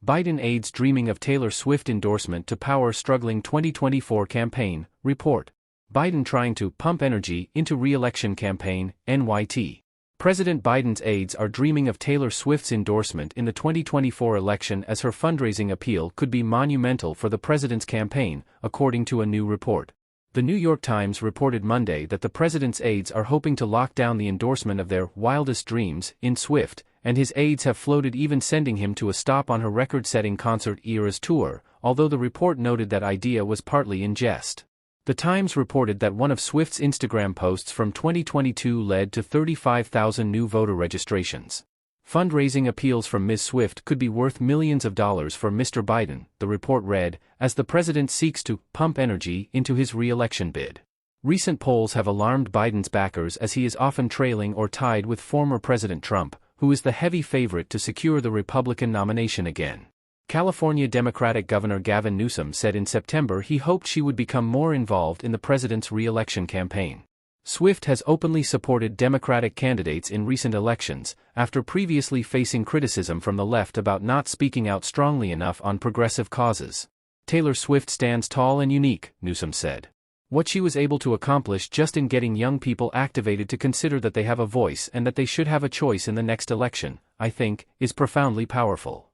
Biden aides dreaming of Taylor Swift endorsement to power struggling 2024 campaign, report. Biden trying to pump energy into re-election campaign, NYT. President Biden's aides are dreaming of Taylor Swift's endorsement in the 2024 election as her fundraising appeal could be monumental for the president's campaign, according to a new report. The New York Times reported Monday that the president's aides are hoping to lock down the endorsement of their wildest dreams in Swift, and his aides have floated even sending him to a stop on her record-setting concert Eras tour, although the report noted that idea was partly in jest. The Times reported that one of Swift's Instagram posts from 2022 led to 35,000 new voter registrations. Fundraising appeals from Ms. Swift could be worth millions of dollars for Mr. Biden, the report read, as the president seeks to pump energy into his re-election bid. Recent polls have alarmed Biden's backers as he is often trailing or tied with former President Trump, who is the heavy favorite to secure the Republican nomination again. California Democratic Governor Gavin Newsom said in September he hoped she would become more involved in the president's re-election campaign. Swift has openly supported Democratic candidates in recent elections, after previously facing criticism from the left about not speaking out strongly enough on progressive causes. Taylor Swift stands tall and unique, Newsom said. What she was able to accomplish just in getting young people activated to consider that they have a voice and that they should have a choice in the next election, I think, is profoundly powerful.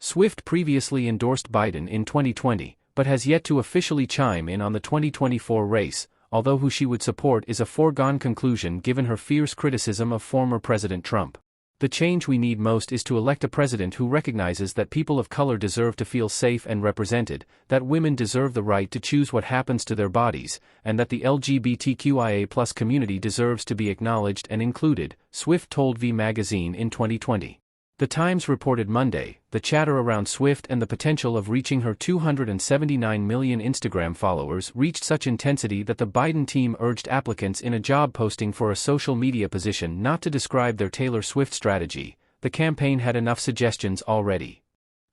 Swift previously endorsed Biden in 2020, but has yet to officially chime in on the 2024 race, although who she would support is a foregone conclusion given her fierce criticism of former President Trump. The change we need most is to elect a president who recognizes that people of color deserve to feel safe and represented, that women deserve the right to choose what happens to their bodies, and that the LGBTQIA+ community deserves to be acknowledged and included, Swift told V Magazine in 2020. The Times reported Monday, the chatter around Swift and the potential of reaching her 279 million Instagram followers reached such intensity that the Biden team urged applicants in a job posting for a social media position not to describe their Taylor Swift strategy. The campaign had enough suggestions already.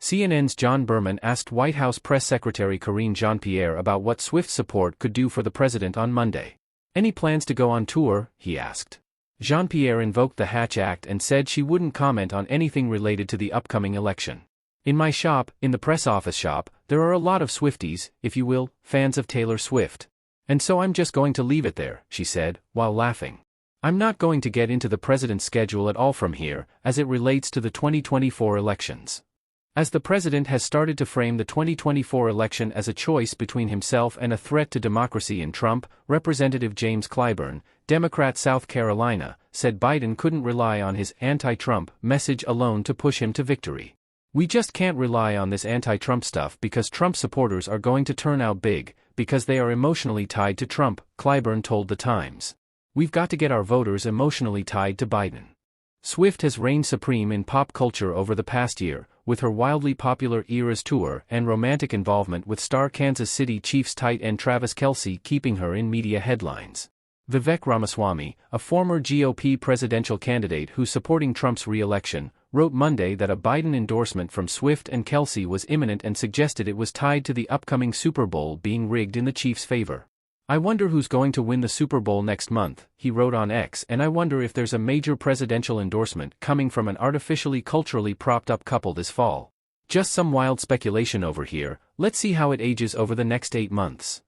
CNN's John Berman asked White House Press Secretary Karine Jean-Pierre about what Swift's support could do for the president on Monday. Any plans to go on tour, he asked. Jean-Pierre invoked the Hatch Act and said she wouldn't comment on anything related to the upcoming election. In my shop, in the press office shop, there are a lot of Swifties, if you will, fans of Taylor Swift. And so I'm just going to leave it there, she said, while laughing. I'm not going to get into the president's schedule at all from here, as it relates to the 2024 elections. As the president has started to frame the 2024 election as a choice between himself and a threat to democracy in Trump, Representative James Clyburn, Democrat South Carolina, said Biden couldn't rely on his anti-Trump message alone to push him to victory. We just can't rely on this anti-Trump stuff because Trump supporters are going to turn out big, because they are emotionally tied to Trump, Clyburn told The Times. We've got to get our voters emotionally tied to Biden. Swift has reigned supreme in pop culture over the past year, with her wildly popular Eras tour and romantic involvement with star Kansas City Chiefs tight end Travis Kelce keeping her in media headlines. Vivek Ramaswamy, a former GOP presidential candidate who's supporting Trump's re-election, wrote Monday that a Biden endorsement from Swift and Kelce was imminent and suggested it was tied to the upcoming Super Bowl being rigged in the Chiefs' favor. I wonder who's going to win the Super Bowl next month, he wrote on X, and I wonder if there's a major presidential endorsement coming from an artificially culturally propped-up couple this fall. Just some wild speculation over here, let's see how it ages over the next 8 months.